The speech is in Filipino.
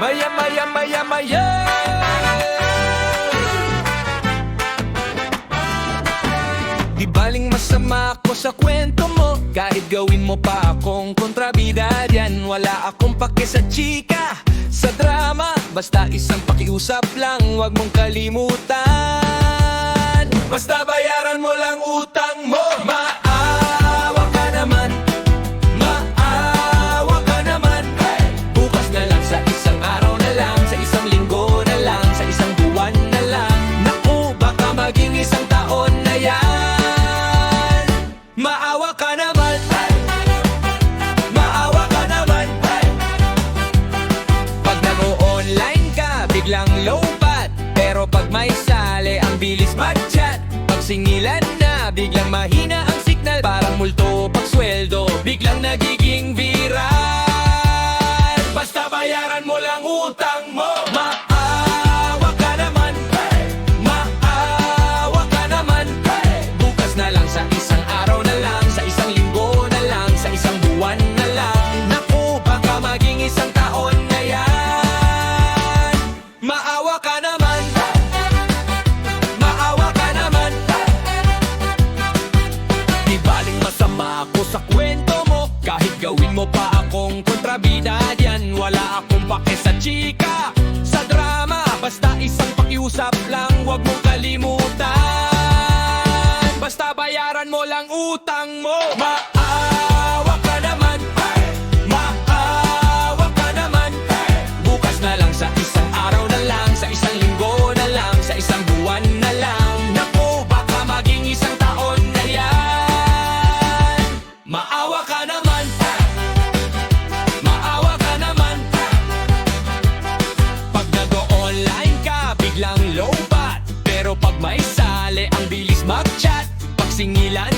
Maya, maya, maya, maya. Di baling masama ako sa kwento mo, kahit gawin mo pa akong kontrabida diyan. Wala akong pake sa chika, sa drama, basta isang pakiusap lang, wag mong kalimutan. Basta bayaran mo lang utang mo. Maawa ka naman, maawa ka naman. Bukas na lang, sa isang araw na lang, sa isang linggo na lang, sa isang buwan na lang. Naku, baka maging isang taon na yan. Maawa ka naman, maawa ka naman. Pag nag-o-online ka, biglang low-bat, pero pag may sali, ang bilis mag-chat. Pag singilan na, biglang mahina ang signal. Parang multo pag sweldo, biglang nagiging viral. Basta bayaran mo lang utang mo. Maawa ka naman, maawa ka naman. Bukas na lang, sa isang araw na lang, sa isang linggo na lang, sa isang buwan na lang. Naku, baka maging isang taon na yan. Maawa ka naman, maawa ka naman. Di baling masama ako sa kwento mo, kahit gawin mo pa akong kontrabida diyan. Wala akong pake sa chika, sa drama, basta isang pakiusap lang, wag mong kalimutan. Basta bayaran mo lang utang mo. Maawa ka naman, maawa ka naman. Bukas na lang, sa isang araw na lang, sa isang linggo na lang, sa isang buwan na lang. Naku, baka maging isang taon na yan. Maawa ka naman, maawa ka naman. Pag nag-o-online ka, biglang low-bat, pero pag may sali, ang bilis mag-chat. Pag singilan